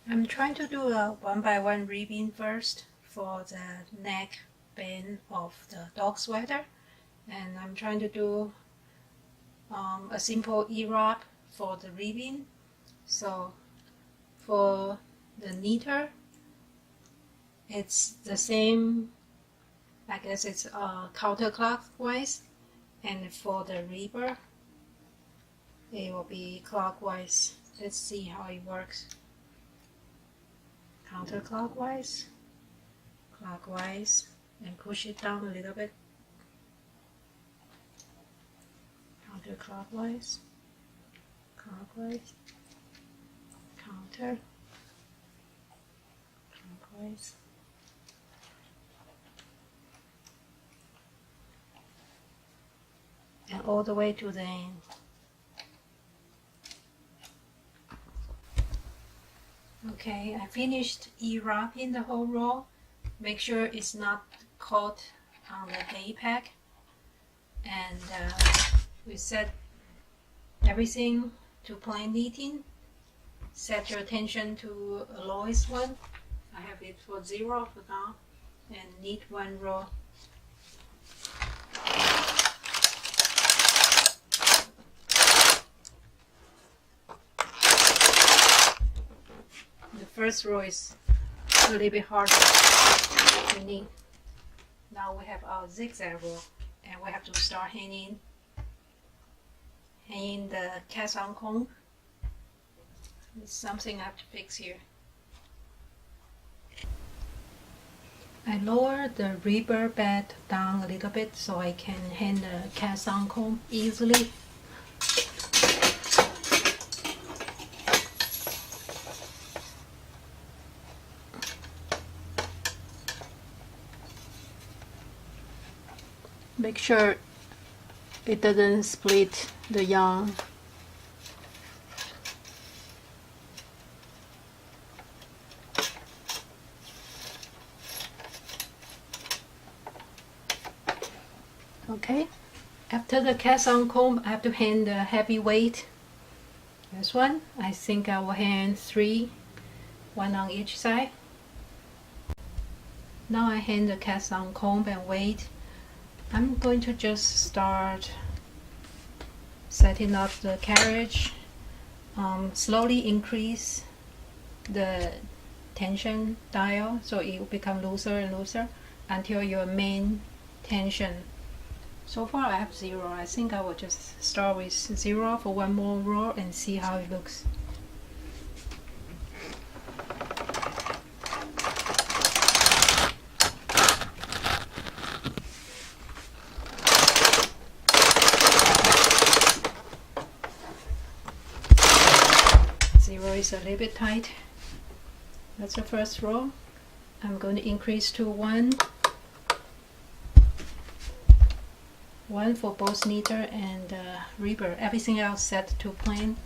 I'm trying to do a 1x1 ribbing first for the neck band of the dog sweater, and I'm trying to do a simple E-wrap for the ribbing. So for the knitted, it's the same, I guess it's counterclockwise, and for the ribber it will be clockwise. Let's see how it works. Counterclockwise, clockwise, and push it down a little bit. Counterclockwise, clockwise, counter, clockwise. And all the way to the end. Okay, I finished E-wrapping the whole roll. Make sure it's not caught on the day pack. And we set everything to plain knitting. Set your attention to the lowest one. I have it for 0 for now. And knit one row. The first row is a little bit harder to knit. Now we have our zigzag row, and we have to start hanging the cast on comb. It's something I have to fix here. I lowered the ribber bed down a little bit so I can hang the cast on comb easily. Make sure it doesn't split the yarn. Okay, after the cast on comb, I have to hang the heavy weight. This one, I think I will hang 3, 1 on each side. Now I hang the cast on comb and weight. I'm going to just start setting up the carriage. Slowly increase the tension dial so it will become looser and looser until your main tension. So far I have 0. I think I will just start with 0 for one more row and see how it looks. Is a little bit tight. That's the first row. I'm going to increase to 1 for both knitted and ribber. Everything else set to plain.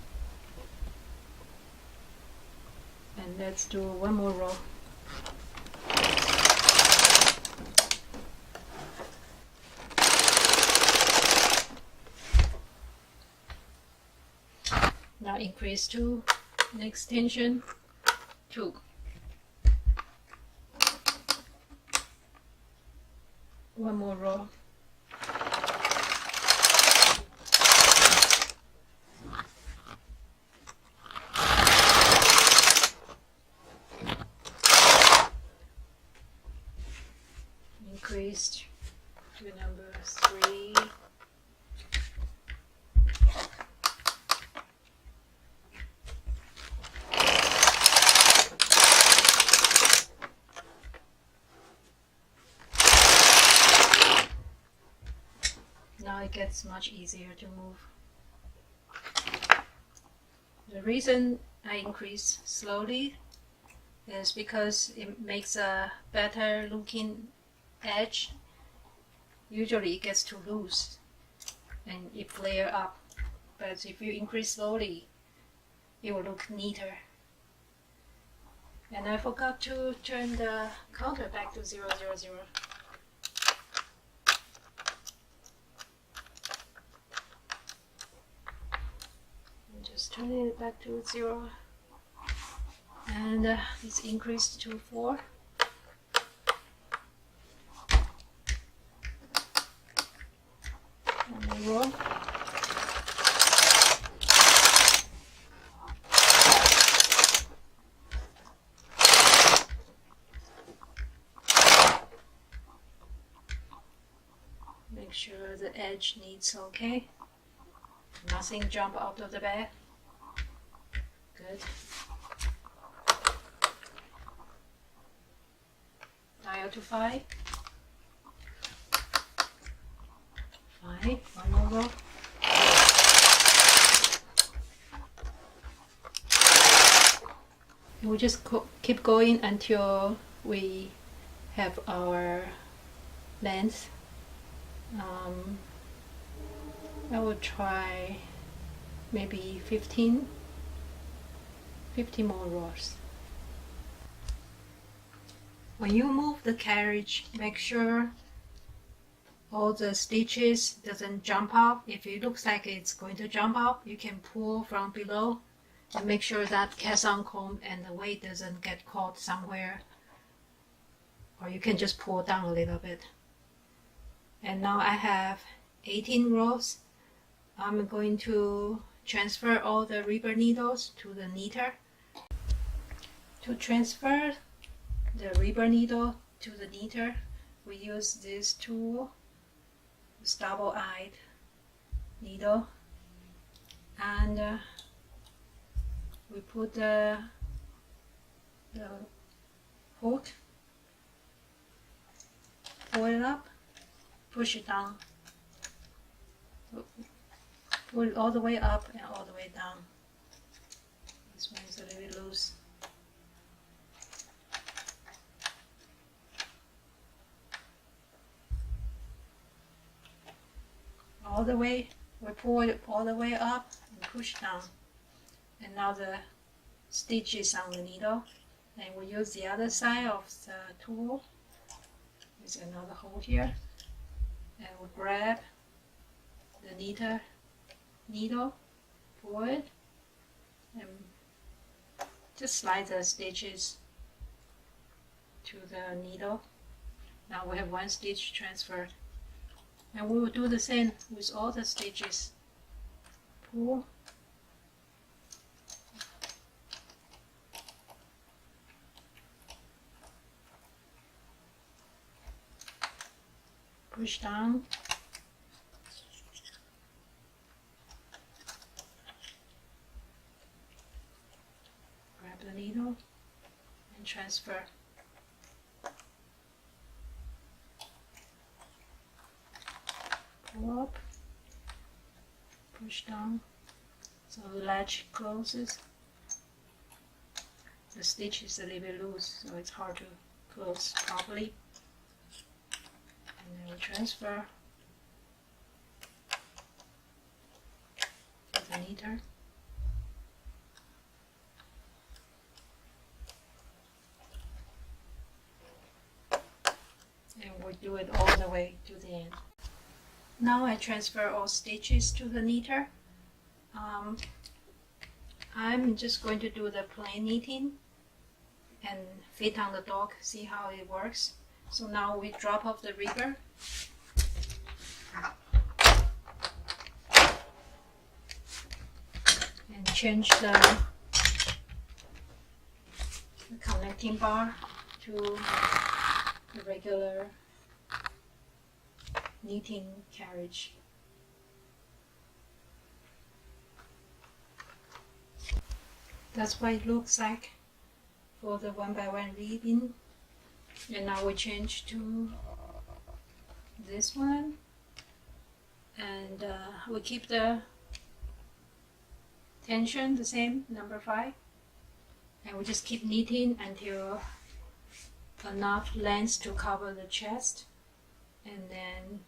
And let's do one more row. Now increase to next tension 2. One more row. Increased to number 3. Now it gets much easier to move. The reason I increase slowly is because it makes a better looking edge. Usually it gets too loose and it flare up, but if you increase slowly it will look neater. And I forgot to turn the counter back to 0, 0, 0. Just turn it back to 0. and it's increased to 4. One more row. Make sure the edge needs okay. Nothing jump out of the bag. Good. Dial to 5. 5. One more row. We'll just keep going until we have our length. I will try maybe 50 more rows. When you move the carriage, make sure all the stitches doesn't jump out. If it looks like it's going to jump out, you can pull from below and make sure that cast-on comb and the weight doesn't get caught somewhere, or you can just pull down a little bit. And now I have 18 rows. I'm going to transfer all the rubber needles to the knitter. To transfer the rubber needle to the knitter, we use this tool, this double-eyed needle, and we put the hook, pull it up, push it down, pull it all the way up and all the way down. This one is a little bit loose. All the way, we pull it all the way up and push down. And now the stitch is on the needle, and we use the other side of the tool. There's another hole here, and we grab the needle, pull it, and just slide the stitches to the needle. Now we have one stitch transferred, and we will do the same with all the stitches. Pull, push down, grab the needle and transfer. Pull up, push down, so the latch closes. The stitch is a little bit loose, so it's hard to close properly. And then we transfer to the knitter. And we do it all the way to the end. Now I transfer all stitches to the knitter. I'm just going to do the plain knitting and fit on the dog, see how it works. So now we drop off the rubber. And change the connecting bar to the regular knitting carriage. That's what it looks like for the 1x1 ribbon. And now we change to this one, and we keep the tension the same, number 5, and we just keep knitting until enough length to cover the chest, and then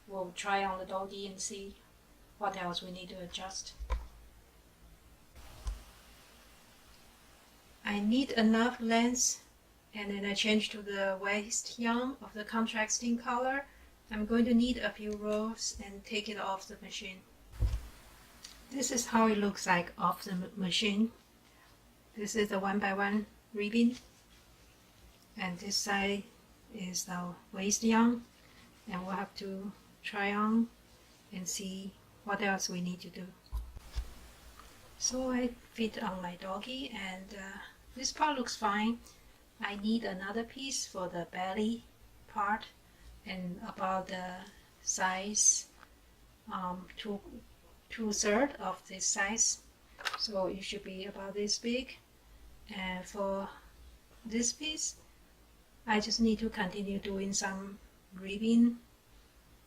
we'll try on the doggy and see what else we need to adjust. I knit enough length, and then I change to the waist yarn of the contrasting color. I'm going to knit a few rows and take it off the machine. This is how it looks like off the machine. This is the 1x1 ribbon, and this side is the waist yarn, and we'll have to try on and see what else we need to do. So I fit on my doggy, and this part looks fine. I need another piece for the belly part, and about the size, 2/3 of this size. So it should be about this big. And for this piece, I just need to continue doing some ribbing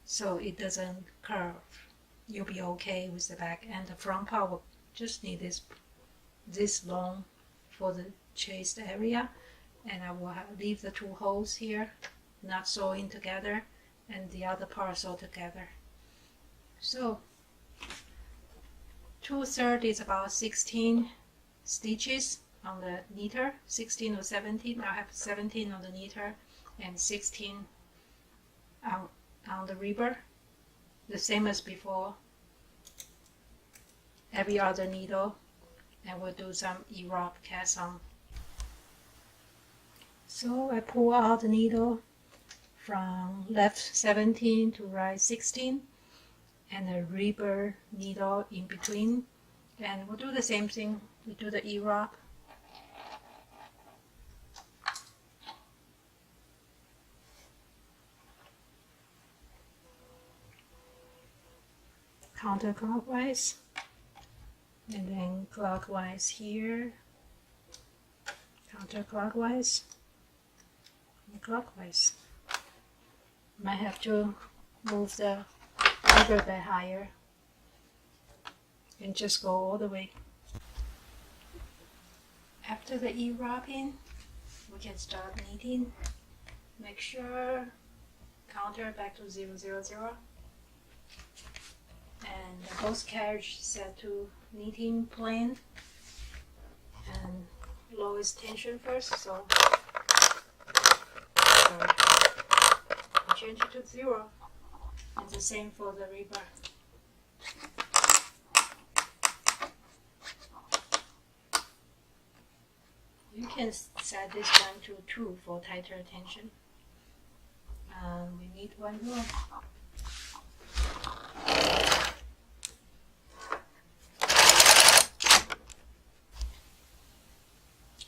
so it doesn't curve. You'll be okay with the back, and the front part will just need this long for the chest area, and I will leave the 2 holes here, not sewing together, and the other part sew together. So 2/3 is about 16 stitches on the knitted, 16 or 17. I have 17 on the knitted and 16 on the ribber, the same as before. Every other needle, and we'll do some E-rob cast on. So I pull out the needle from left 17 to right 16, and a ribber needle in between, and we'll do the same thing. We do the E-rob. Counterclockwise, and then clockwise here, counterclockwise, and clockwise. Might have to move the ribber bit higher and just go all the way. After the E-robbing, we can start knitting. Make sure counter back to 0, 0, 0. And the hose carriage set to knitting plane, and lowest tension first, so change it to 0, and the same for the ribber. You can set this one to 2 for tighter tension. We need 1 row.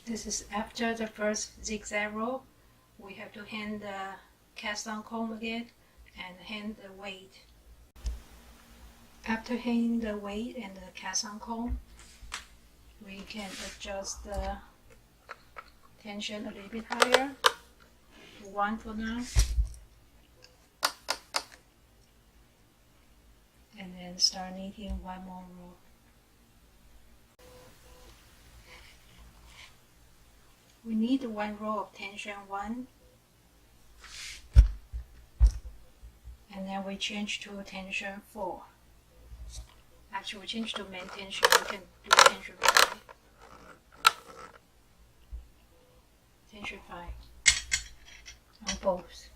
This is after the first zigzag row. We have to hand the cast on comb again and hand the weight. After hanging the weight and the cast on comb, we can adjust the tension a little bit higher. 1 for now. And then start knitting 1 more row. We need 1 row of tension 1, and then we change to tension 4. Actually, we change to main tension. We can do tension 5. Tension 5 on both.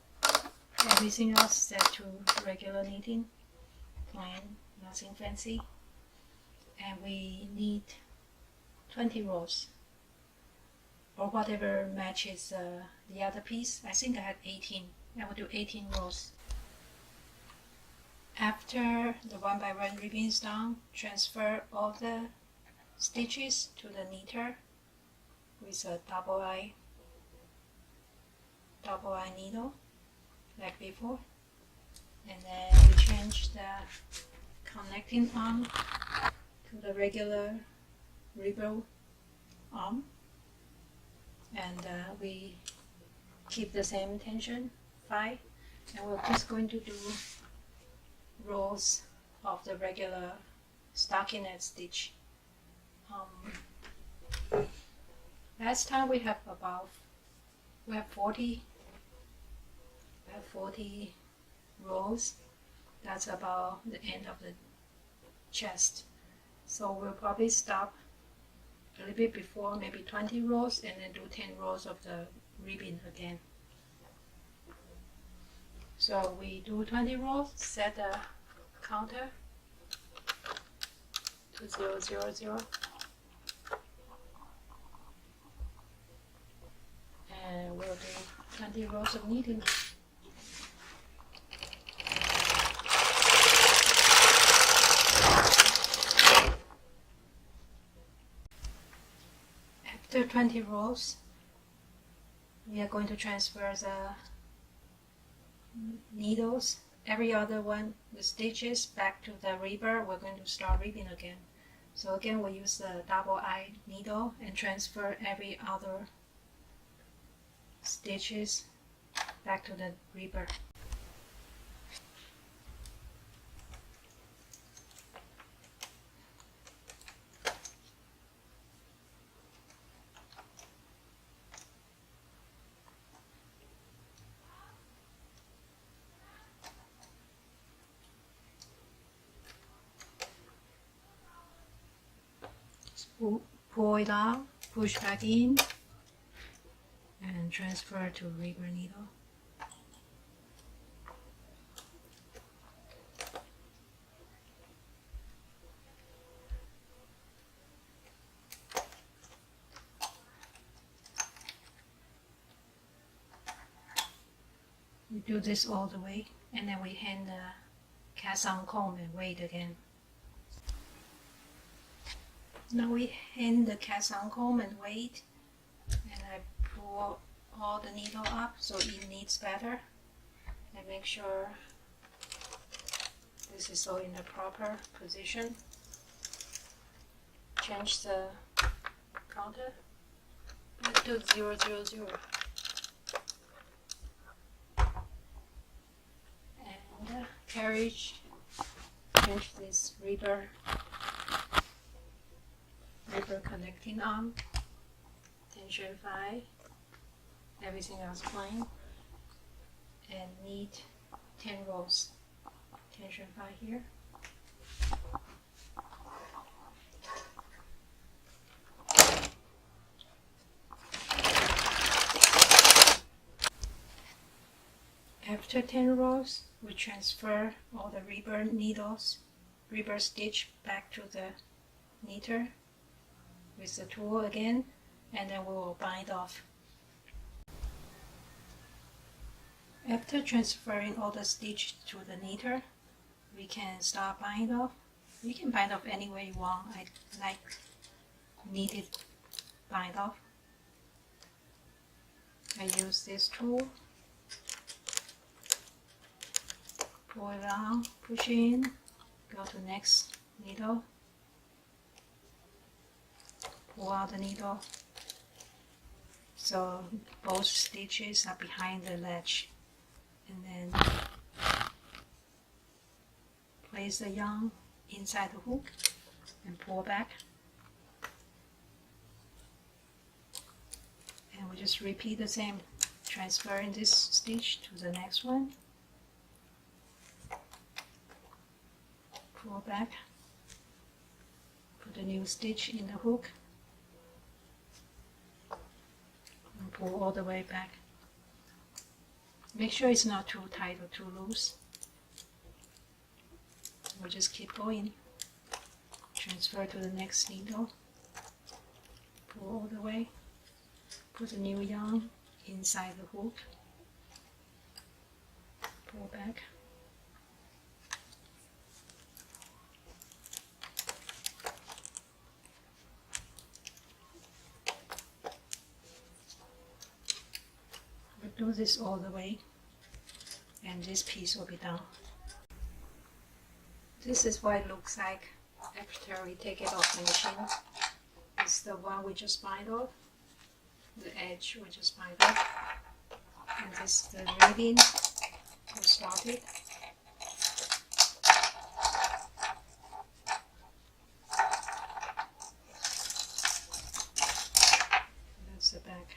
Everything else set to regular knitting, plain, nothing fancy. And we need 20 rows, or whatever matches the other piece. I think I had 18. I will do 18 rows. After the 1x1 ribbon is done, transfer all the stitches to the knitter with a double eye needle like before, and then we change the connecting arm to the regular ribber arm, and we keep the same tension 5, and we're just going to do rows of the regular stockinette stitch. Last time we have 40 rows. That's about the end of the chest. So we'll probably stop a little bit before, maybe 20 rows, and then do 10 rows of the ribbon again. So we do 20 rows, set the counter to 0, 0, 0. 20 rows of knitting. After 20 rows, we are going to transfer the needles, every other one, the stitches, back to the ribber. We're going to start ribbing again. So again, we use the double eye needle and transfer every other stitches back to the ribber. Pull it out, push back in, and transfer to ribber needle. We do this all the way, and then we hang the cast on comb and wait again. Now we hang the cast on comb and wait, and I pull all the needle up so it knits better, and make sure this is all in the proper position. Change the counter back to 0, 0, 0. And carriage, change this ribber connecting arm, tension 5, everything else plain, and knit 10 rows, tension 5 here. After 10 rows, we transfer all the ribber needles, ribber stitch back to the knitter with the tool again, and then we will bind off. After transferring all the stitch to the knitter, we can start bind off. You can bind off any way you want. I like knitted bind off. I use this tool, pull it out, push in, go to next needle, pull out the needle so both stitches are behind the ledge, and then place the yarn inside the hook and pull back, and we just repeat the same, transferring this stitch to the next one, pull back, put a new stitch in the hook, and pull all the way back. Make sure it's not too tight or too loose. We'll just keep going. Transfer to the next needle, pull all the way, put a new yarn inside the hook, pull back, do this all the way, and this piece will be done. This is what it looks like after we take it off the machine. It's the one we just bind off, the edge we just bind off, and this is the ribbing we started. That's the back.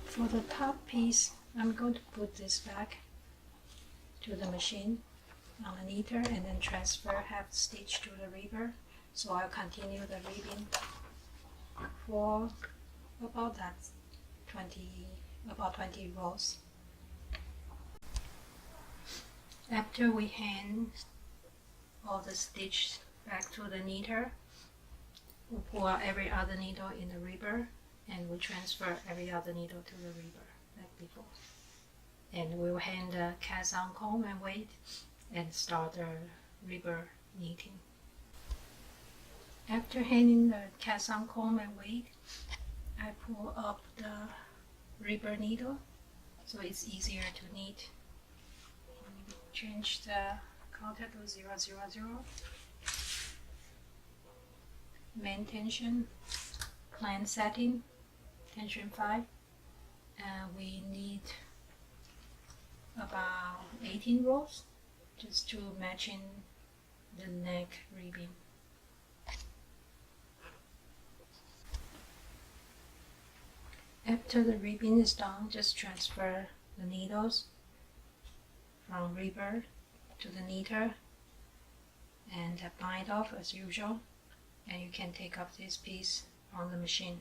For the top piece, I'm going to put this back to the machine on the knitter and then transfer half stitch to the ribber. So I'll continue the ribbing for about 20 rows. After we hang all the stitch back to the knitter, we'll pull out every other needle in the ribber and we transfer every other needle to the ribber like before. And we'll hang the cast on comb and wait and start the ribber knitting. After hanging the cast on comb and weight, I pull up the ribber needle so it's easier to knit. Change the counter to 000. Main tension, clamp setting, tension 5. And we need about 18 rows just to matching the neck ribbing. After the ribbing is done, just transfer the needles from ribber to the knitter and bind off as usual, and you can take up this piece on the machine.